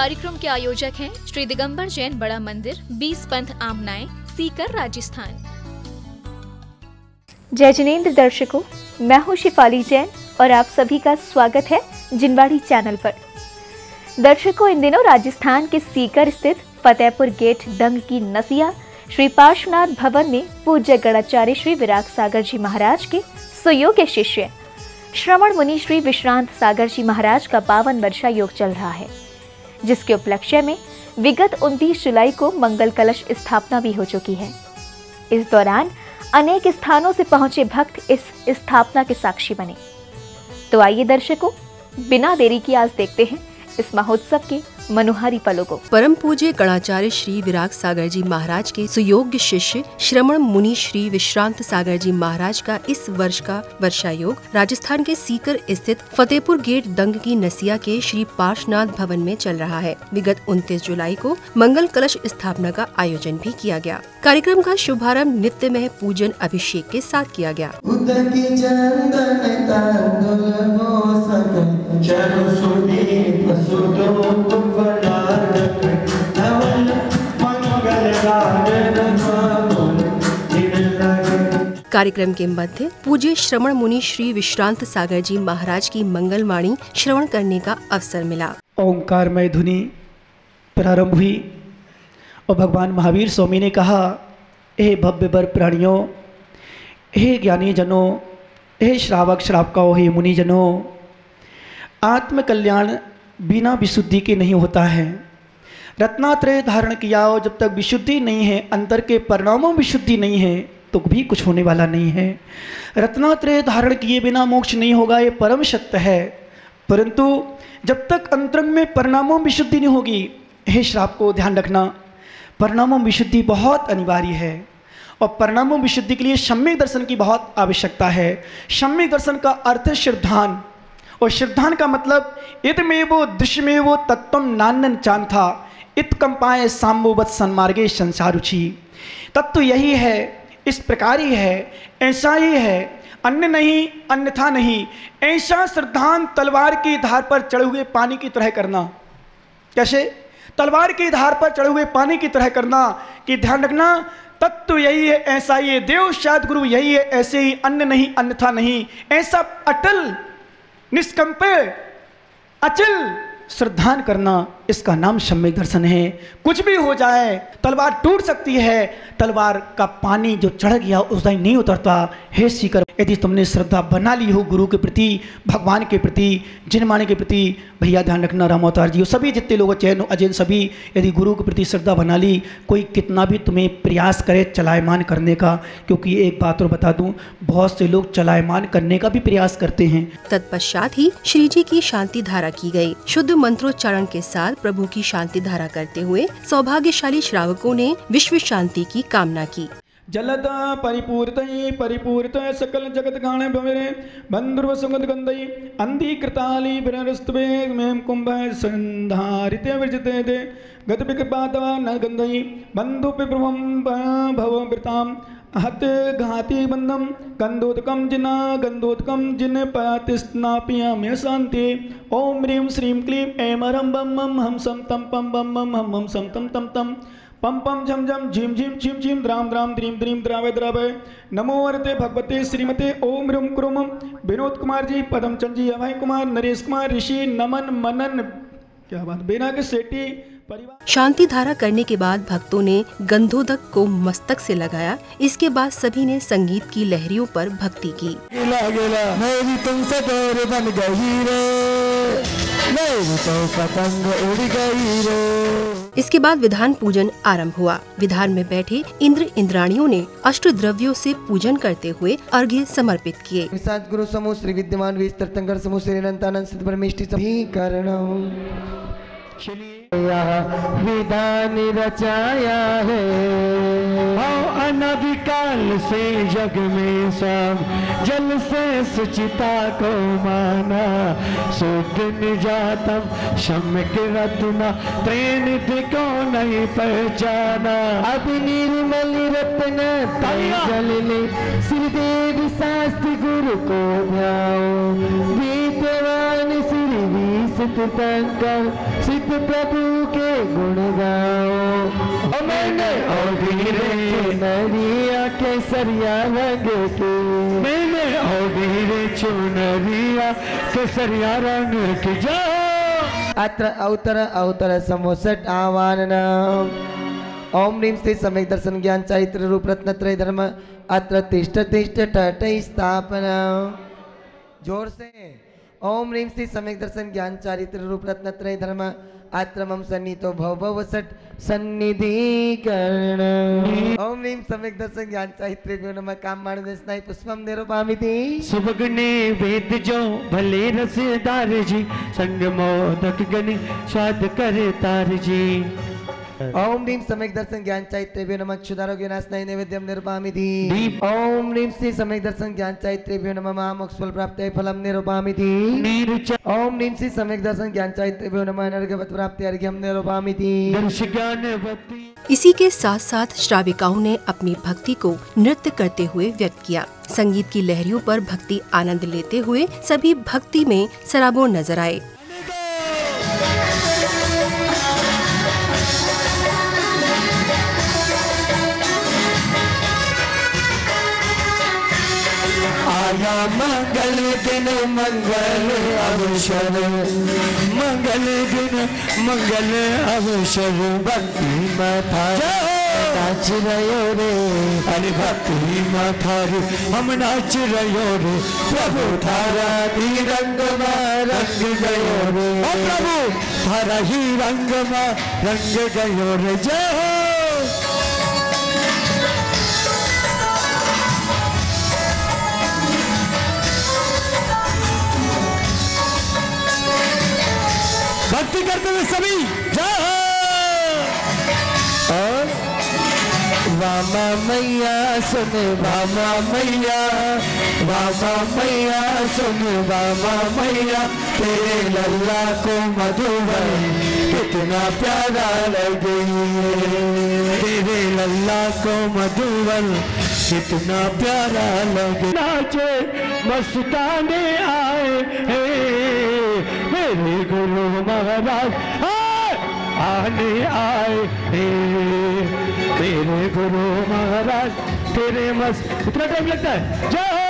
कार्यक्रम के आयोजक हैं श्री दिगंबर जैन बड़ा मंदिर, 20 पंथ आमनाएं, सीकर, राजस्थान। जय जिनेंद्र दर्शकों, मैं हूँ शिफाली जैन और आप सभी का स्वागत है जिनवाड़ी चैनल पर। दर्शकों, इन दिनों राजस्थान के सीकर स्थित फतेहपुर गेट डंग की नसिया श्री पार्श्वनाथ भवन में पूज्य गणाचार्य श्री विराग सागर जी महाराज के सुयोग्य शिष्य श्रवण मुनि श्री विश्रांत सागर जी महाराज का 52 वर्षा योग चल रहा है, जिसके उपलक्ष्य में विगत 29 जुलाई को मंगल कलश स्थापना भी हो चुकी है। इस दौरान अनेक स्थानों से पहुंचे भक्त इस स्थापना के साक्षी बने। तो आइए दर्शकों, बिना देरी की आज देखते हैं इस महोत्सव के मनोहारी पलों को। परम पूज्य गणाचार्य श्री विराग सागर जी महाराज के सुयोग्य शिष्य श्रवण मुनि श्री विश्रांत सागर जी महाराज का इस वर्ष का वर्षा योग राजस्थान के सीकर स्थित फतेहपुर गेट डंग की नसिया के श्री पार्श्वनाथ भवन में चल रहा है। विगत 29 जुलाई को मंगल कलश स्थापना का आयोजन भी किया गया। कार्यक्रम का शुभारंभ नित्यमय पूजन अभिषेक के साथ किया गया। कार्यक्रम के मध्य पूज्य श्रवण मुनि श्री विश्रांत सागर जी महाराज की मंगलवाणी श्रवण करने का अवसर मिला। ओंकारमय धुनी प्रारंभ हुई और भगवान महावीर स्वामी ने कहा, हे भव्य बर प्राणियों, हे ज्ञानी जनों, हे श्रावक श्रावकाओ, हे मुनि जनों, आत्म कल्याण बिना विशुद्धि के नहीं होता है। रत्नात्रय धारण किया हो, जब तक विशुद्धि नहीं है, अंतर के परिणामों में विशुद्धि नहीं है, तो भी कुछ होने वाला नहीं है। रत्नात्रय धारण किए बिना मोक्ष नहीं होगा, ये परम सत्य है। परंतु जब तक अंतरंग में परिणामों में विशुद्धि नहीं होगी, हे श्रावक को ध्यान रखना, परिणामों में विशुद्धि बहुत अनिवार्य है और परिणामों में विशुद्धि के लिए सम्यक दर्शन की बहुत आवश्यकता है। सम्यक दर्शन का अर्थ श्रद्धान, और श्रद्धान का मतलब इतमेवो दृश्यमेवो तत्वम नानन चान था, इत कंपाए साम्बोवत सन्मार्गे संसारुचि। तत्व यही है, इस प्रकार ही है, ऐसा ही है, अन्य नहीं, अन्यथा नहीं। ऐसा श्रद्धान तलवार की धार पर चढ़े हुए पानी की तरह करना। कैसे? तलवार की धार पर चढ़े हुए पानी की तरह करना कि ध्यान रखना, तत्व यही है, ऐसा ही है, देव शायद गुरु यही है, ऐसे ही, अन्य नहीं, अन्यथा नहीं। ऐसा अटल, निष्कंपे, अचल श्रद्धान करना, इसका नाम सम्यक दर्शन है। कुछ भी हो जाए, तलवार टूट सकती है, तलवार का पानी जो चढ़ गया उस टाइम नहीं उतरता। हे सीकर, यदि तुमने श्रद्धा बना ली हो गुरु के प्रति, भगवान के प्रति, जिनमाने के प्रति, भैया ध्यान रखना, राम अवतार जी सभी जितने लोग चैन अजैन सभी यदि गुरु के प्रति श्रद्धा बना ली, कोई कितना भी तुम्हें प्रयास करे चलायमान करने का, क्योंकि एक बात और बता दूं, बहुत से लोग चलायमान करने का भी प्रयास करते हैं। तत्पश्चात ही श्री जी की शांति धारा की गई। शुद्ध मंत्रोच्चारण के साथ प्रभु की शांति धारा करते हुए सौभाग्यशाली श्रावकों ने विश्व शांति की कामना की। जलदा परिपूर्तये परिपूर्त सकल जगत गाणे भवेरे बंधुर्व सुगंध गंधई अंधी कृताली बिरस्तवे मेम कुंभ संधारिते विजते दे गत विकपातवा न गंधई बंधु प्रभुम भव वृताम हत घाति बंधम गंधोदकम जिन पातिस्नापिया में शांति। ओम ह्रीं श्रीं क्लीं ऐं हरं बम मम हम सम तम पम बम मम हम हम सम तम तम तम पम पम झम झम झीम झीम छीम छीम द्राम द्राम द्रीम द्रीम द्रावय द्रावय। नमो वरते भगवते श्रीमते ओम ह्रूम क्रूम विनोद कुमार जी, पदम चंद जी, अभय कुमार, नरेश कुमार, ऋषि, नमन, मनन, क्या बात, बेना के सेठी परिवार। शांति धारा करने के बाद भक्तों ने गंधोदक को मस्तक से लगाया। इसके बाद सभी ने संगीत की लहरियों पर भक्ति की। गिला गिला मेरी तुमसे डोर बन गई रे, मेरी तो पतंग उड़ गई रे। इसके बाद विधान पूजन आरंभ हुआ। विधान में बैठे इंद्र इंद्राणियों ने अष्ट द्रव्यों से पूजन करते हुए अर्घ्य समर्पित किए। गुरु समूह श्री विद्यमान वीर तीर्थंकर समूह श्री अनंतानंद सिद्ध परमेष्टि विधान रचाया है, अनादिकाल से जग में सब जल से सुचिता को माना, शुद्ध निजातम सम्यक रत्ना त्रिनिध को नहीं पहचाना। अब निर्मल रत्न जल ले श्रीदेव शास्त्री गुरु को ध्याओ, विद्वान श्री तीर्थंकर सिद्ध प्रभु के गुण गाओ। मैंने ओढ़ी रे चुनरिया केसरिया रंग की, मैंने ओढ़ी रे चुनरिया केसरिया रंग की। जाओ अत्र अवतर अवतर समोसट आवानन। ओम ह्रीं श्री सम्यक दर्शन ज्ञान चारित्र रूप रत्नत्रय धर्म अत्र तिष्ठ तिष्ठ टटै स्थापना। जोर से ओम ह्रीं श्री सम्यक दर्शन ज्ञान चारित्र रूप रत्नत्रय धर्म अत्र मम सन्निधो भव भव सट सन्निधिकरण। ओम ह्रीं सम्यक दर्शन ज्ञान चारित्र्यो नमः काममाण दर्शनाय पुष्पम निरूपयामि। सुभगने वेद जो भले रसदार जी, संग मोदक गण स्वाद करे तार जी। ओम ह्रीं सम्यक दर्शन ज्ञान चारित्र्यो नमः क्षुधारोग्य नाशनाय नैवेद्यम निरूपयामि। ओम ह्रीं श्री सम्यक दर्शन ज्ञान चारित्र्यो नमः महामोक्षफल प्राप्त्यै फलम निरूपयामि। ओम ह्रीं श्री सम्यक दर्शन ज्ञान चारित्र्यो नमः नरकवत प्राप्त्यै अर्घ्यम निरूपयामि। दर्श ज्ञान भक्ति। इसी के साथ साथ श्राविकाओं ने अपनी भक्ति को नृत्य करते हुए व्यक्त किया। संगीत की लहरियों पर भक्ति आनंद लेते हुए सभी भक्ति में सराबोर नजर आए। आया मंगल दिन मंगल अवसर, मंगल दिन मंगल अवसर, भक्ति माथा नाच रहो रे। अरे भक्ति माथा रे हम नाच रहो रे। प्रभु थारा ही रंग में रंग गयो रे। ओ प्रभु थारा ही रंग में रंग गयो रे। जय हो। भक्ति करते हुए सभी जय हो। वामा मैया सुन वामा मैया, वामा मैया सुन वामा मैया, तेरे लल्ला को मधुबन कितना प्यारा लगे। तेरे लल्ला को मधुबन कितना प्यारा लगे। नाचे मस्ताने आए हे मेरे गुरु महाराज आने आए हे मेरे गुरु महाराज। तेरे मस्त इतना टाइम लगता है। जय हो।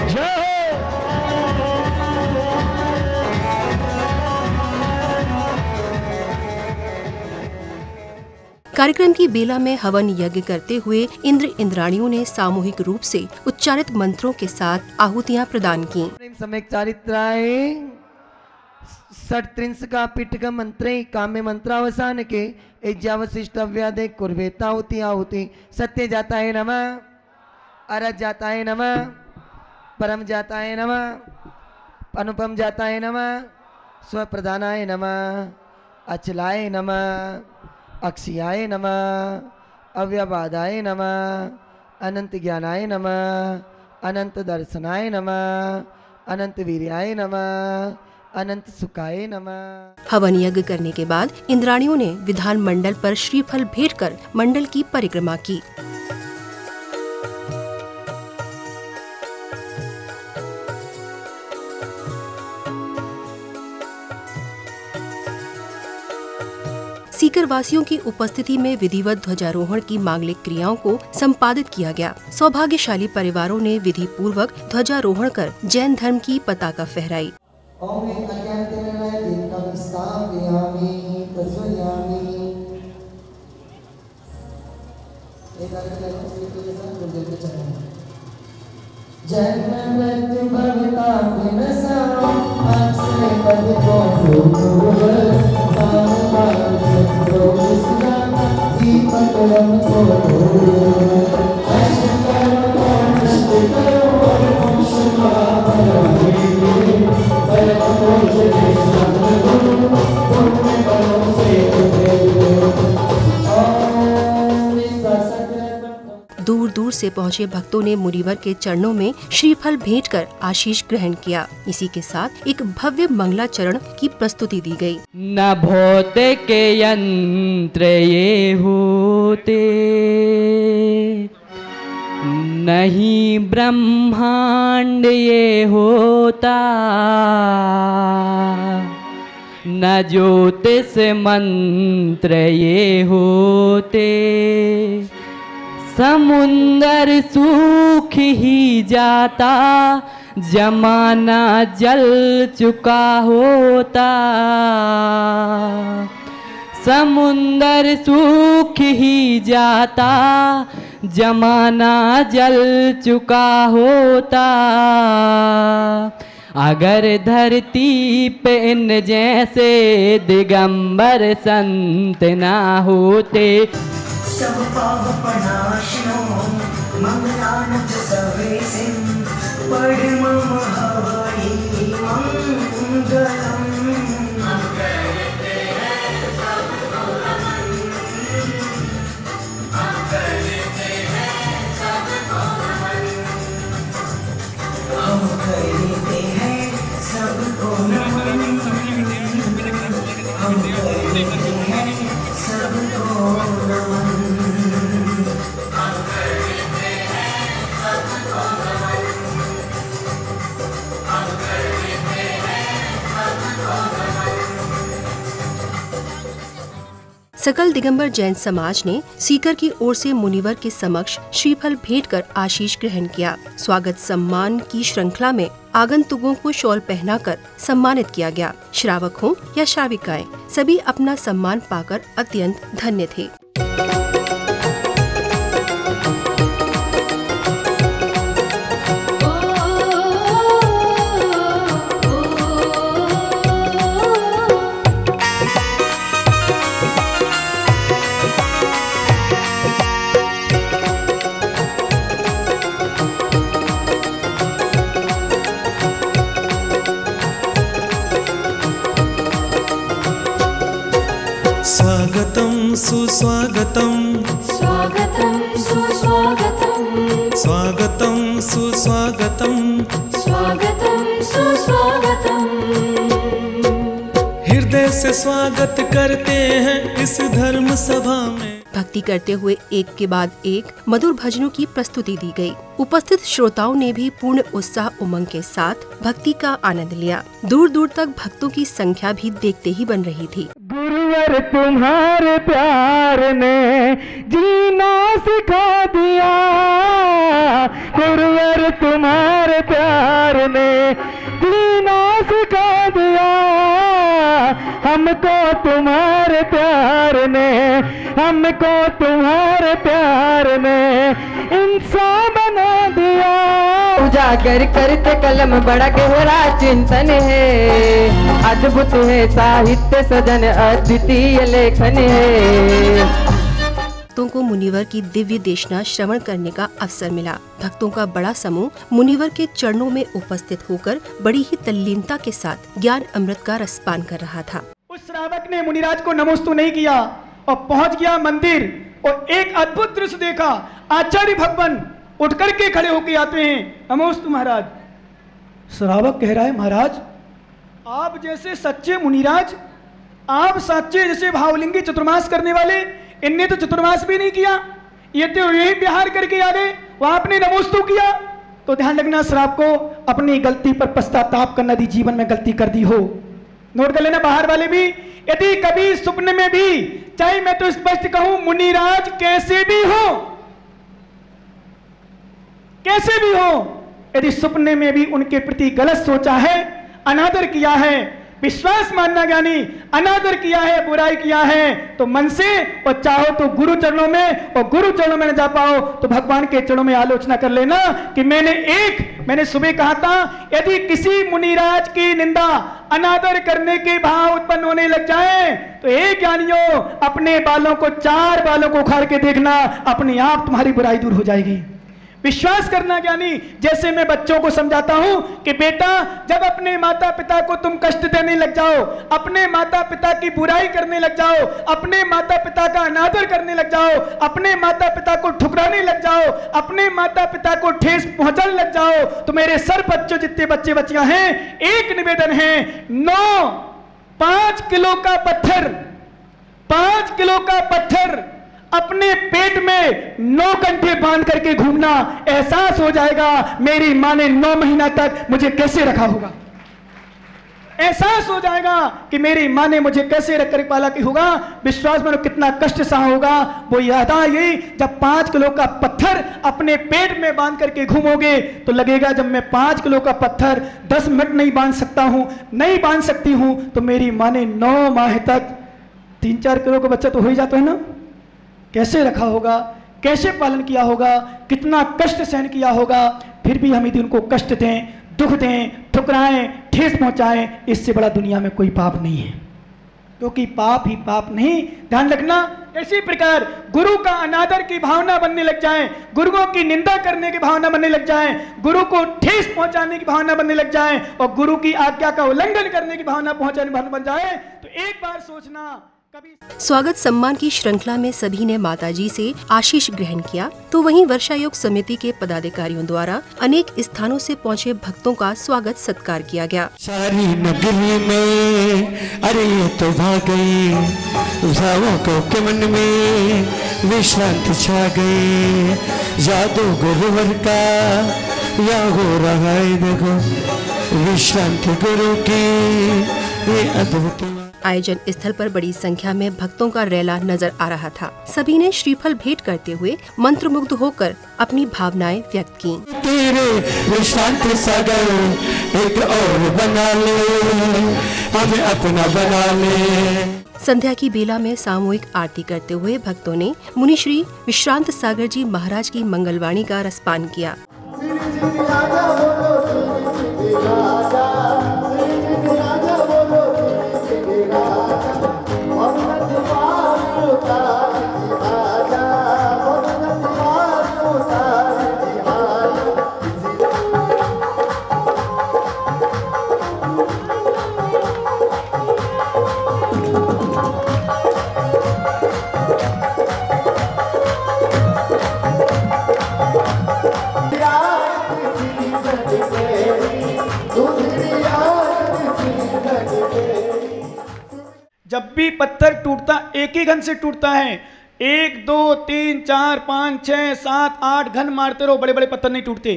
जय हो। कार्यक्रम की बेला में हवन यज्ञ करते हुए इंद्र इंद्राणियों ने सामूहिक रूप से उच्चारित मंत्रों के साथ आहुतियां प्रदान की। सम्यक चारित्राय षट्त्रिंश का पिटक मंत्रे काम्य मंत्रावसान के एज्यावशिष्टव्यादे कुर्वेताहुति आहुति। सत्य जाता है नमः, अरज जाता है नमः, परम जाता है नमः, अनुपम जाता है नमः, स्वप्रधानाय नमः, अचलाय नमः, अक्षयाय नमः, अव्यबाधाय नमः, अनंत ज्ञानाय नमः, अनंत दर्शनाय नमः, अनंत वीर्याय नमः, अनंत सुखाय नमः। हवन यज्ञ करने के बाद इंद्राणियों ने विधान मंडल पर श्रीफल भेंट कर मंडल की परिक्रमा की। सीकर वासियों की उपस्थिति में विधिवत ध्वजारोहण की मांगलिक क्रियाओं को संपादित किया गया। सौभाग्यशाली परिवारों ने विधि पूर्वक ध्वजारोहण कर जैन धर्म की पताका फहराई। दूर दूर से पहुँचे भक्तों ने मुनिवर के चरणों में श्रीफल भेंट कर आशीष ग्रहण किया। इसी के साथ एक भव्य मंगलाचरण की प्रस्तुति दी गई। न भोते के यंत्र ये होते, नहीं ब्रह्मांड ये होता, न ज्योतिष मंत्र ये होते, समुंदर सूख ही जाता, जमाना जल चुका होता, समुंदर सूख ही जाता, जमाना जल चुका होता, अगर धरती पे इन जैसे दिगंबर संत ना होते। सब पाप प्रणाशिनो मंगलानंद सर्वेसिं परमं हरि मंगलम्। हम करते हैं सबको नमन, हम करते हैं सबको नमन, हम करते हैं सबको नमन, हम करते हैं सबको नमन। सकल दिगंबर जैन समाज ने सीकर की ओर से मुनिवर के समक्ष श्रीफल भेंट कर आशीष ग्रहण किया। स्वागत सम्मान की श्रृंखला में आगंतुकों को शॉल पहनाकर सम्मानित किया गया। श्रावक हों या श्राविकाएं, सभी अपना सम्मान पाकर अत्यंत धन्य थे। स्वागतं सुस्वागतं, स्वागतं सुस्वागतं, स्वागतं सुस्वागतं, स्वागतं सुस्वागतं। हृदय से स्वागत करते हैं इस धर्म सभा में। भक्ति करते हुए एक के बाद एक मधुर भजनों की प्रस्तुति दी गई। उपस्थित श्रोताओं ने भी पूर्ण उत्साह उमंग के साथ भक्ति का आनंद लिया। दूर दूर तक भक्तों की संख्या भी देखते ही बन रही थी। गुरुवर तुम्हारे प्यार ने जीना सिखा दिया, गुरुवर तुम्हारे प्यार ने जीना सिखा दिया, हमको तुम्हारे प्यार ने, हमको तुम्हारे प्यार ने इंसान बना दिया। उजागर करते कलम बड़ा गहरा चिंतन है, अद्भुत है साहित्य सजन अद्वितीय लेखन है। भक्तों को मुनिवर की दिव्य देशना श्रवण करने का अवसर मिला। भक्तों का बड़ा समूह मुनिवर के चरणों में उपस्थित होकर बड़ी ही तल्लीनता के साथ ज्ञान अमृत का रसपान कर रहा था। उस श्रावक ने मुनिराज को नमोस्तु नहीं किया और पहुंच गया मंदिर और एक अद्भुत दृश्य देखा। आचार्य भगवान उठ करके खड़े होकर आते हैं, नमोस्तु महाराज। श्रावक कह रहा है, महाराज आप जैसे सच्चे मुनिराज, आप सच्चे जैसे भावलिंगी चतुर्मास करने वाले, इनने तो चतुर्मास भी नहीं किया, ये तो यही बिहार करके आ गए, वहां आपने नमोस्तु किया। तो ध्यान रखना, श्रावक को अपनी गलती पर पश्चाताप करना, दी जीवन में गलती कर दी हो। नोट कर लेना बाहर वाले भी, यदि कभी स्वप्न में भी, चाहे मैं तो स्पष्ट कहूं मुनिराज कैसे भी हो, कैसे भी हो, यदि स्वप्न में भी उनके प्रति गलत सोचा है, अनादर किया है, विश्वास मानना ज्ञानी, अनादर किया है, बुराई किया है, तो मन से, और चाहो तो गुरु चरणों में, और गुरु चरणों में न जा पाओ तो भगवान के चरणों में आलोचना कर लेना कि मैंने सुबह कहा था, यदि किसी मुनिराज की निंदा, अनादर करने के भाव उत्पन्न होने लग जाए तो एक ज्ञानियों, अपने बालों को, 4 बालों को उखाड़ के देखना, अपने आप तुम्हारी बुराई दूर हो जाएगी। विश्वास करना ज्ञानी, जैसे मैं बच्चों को समझाता हूं कि बेटा जब अपने माता पिता को तुम कष्ट देने लग जाओ, अपने माता पिता की बुराई करने लग जाओ, अपने माता पिता का अनादर करने लग जाओ, अपने माता पिता को ठुकराने लग जाओ, अपने माता पिता को ठेस पहुंचाने लग जाओ, तो मेरे सर बच्चों जितने बच्चे बच्चियां हैं, एक निवेदन है, 5 किलो का पत्थर, 5 किलो का पत्थर अपने पेट में 9 कंठे बांध करके घूमना, एहसास हो जाएगा मेरी माँ ने 9 महीना तक मुझे कैसे रखा होगा। एहसास हो जाएगा कि मेरी माँ ने मुझे कैसे रख कर पाला की होगा। विश्वास मानो कितना कष्ट सहा होगा। वो याद आए जब 5 किलो का पत्थर अपने पेट में बांध करके घूमोगे तो लगेगा जब मैं 5 किलो का पत्थर 10 मिनट नहीं बांध सकता हूँ, नहीं बांध सकती हूँ, तो मेरी माँ ने 9 माह तक 3-4 किलो का बच्चा तो हो ही जाता है ना, कैसे रखा होगा, कैसे पालन किया होगा, कितना कष्ट सहन किया होगा। फिर भी हम यदि उनको कष्ट दें, दुख दें, ठुकराएं, ठेस पहुंचाएं, इससे बड़ा दुनिया में कोई पाप नहीं है, क्योंकि पाप ही पाप नहीं। ध्यान रखना। इसी प्रकार गुरु का अनादर की भावना बनने लग जाए, गुरुओं की निंदा करने की भावना बनने लग जाए, गुरु को ठेस पहुंचाने की भावना बनने लग जाए और गुरु की आज्ञा का उल्लंघन करने की भावना बन जाए, तो एक बार सोचना। स्वागत सम्मान की श्रृंखला में सभी ने माताजी से आशीष ग्रहण किया, तो वहीं वर्षा योग समिति के पदाधिकारियों द्वारा अनेक स्थानों से पहुंचे भक्तों का स्वागत सत्कार किया गया। सारी नगरी में अरे ये तो भाग गई, उसावों के मन में विश्रांति छा गई, जादू गुरुवर का या हो रहा है देखो, विश्रांति गुरु की ये अद्भुत। आयोजन स्थल पर बड़ी संख्या में भक्तों का रैला नजर आ रहा था। सभी ने श्रीफल भेंट करते हुए मंत्रमुग्ध होकर अपनी भावनाएं व्यक्त की। तेरे विश्रांत सागर एक और बना ले, हमें अपना बना ले। संध्या की बेला में सामूहिक आरती करते हुए भक्तों ने मुनि श्री विश्रांत सागर जी महाराज की मंगलवाणी का रसपान किया। जब भी पत्थर टूटता एक ही घन से टूटता है। 1 2 3 4 5 6 7 8 घन मारते रहो, बड़े बड़े पत्थर नहीं टूटते,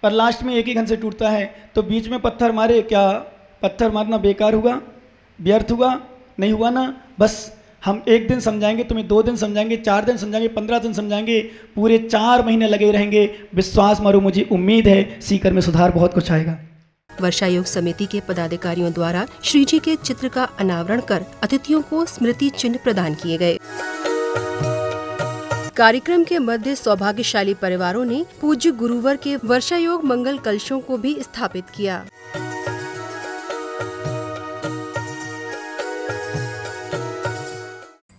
पर लास्ट में एक ही घन से टूटता है। तो बीच में पत्थर मारे, क्या पत्थर मारना बेकार हुआ, व्यर्थ हुआ? नहीं हुआ ना। बस हम 1 दिन समझाएंगे, तुम्हें 2 दिन समझाएंगे, 4 दिन समझाएंगे, 15 दिन समझाएंगे, पूरे 4 महीने लगे रहेंगे। विश्वास मारो, मुझे उम्मीद है सीकर में सुधार बहुत कुछ आएगा। वर्षा योग समिति के पदाधिकारियों द्वारा श्री जी के चित्र का अनावरण कर अतिथियों को स्मृति चिन्ह प्रदान किए गए। कार्यक्रम के मध्य सौभाग्यशाली परिवारों ने पूज्य गुरुवर के वर्षा योग मंगल कलशों को भी स्थापित किया।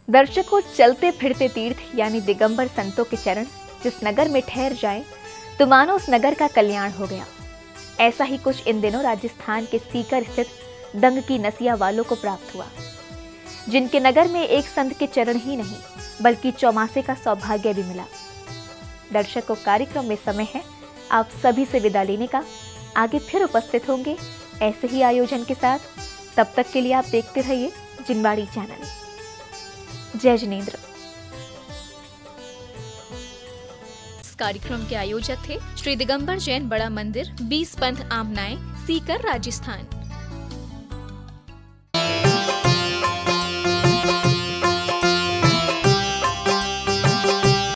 दर्शकों, चलते फिरते तीर्थ यानी दिगंबर संतों के चरण जिस नगर में ठहर जाए तो मानो उस नगर का कल्याण हो गया। ऐसा ही कुछ इन दिनों राजस्थान के सीकर स्थित दंग की नसिया वालों को प्राप्त हुआ, जिनके नगर में एक संत के चरण ही नहीं बल्कि चौमासे का सौभाग्य भी मिला। दर्शकों, कार्यक्रम में समय है आप सभी से विदा लेने का। आगे फिर उपस्थित होंगे ऐसे ही आयोजन के साथ। तब तक के लिए आप देखते रहिए जिनवाड़ी चैनल। जय जिनेंद्र। इस कार्यक्रम के आयोजक थे श्री दिगंबर जैन बड़ा मंदिर, 20 पंथ आमनाएं, सीकर, राजस्थान।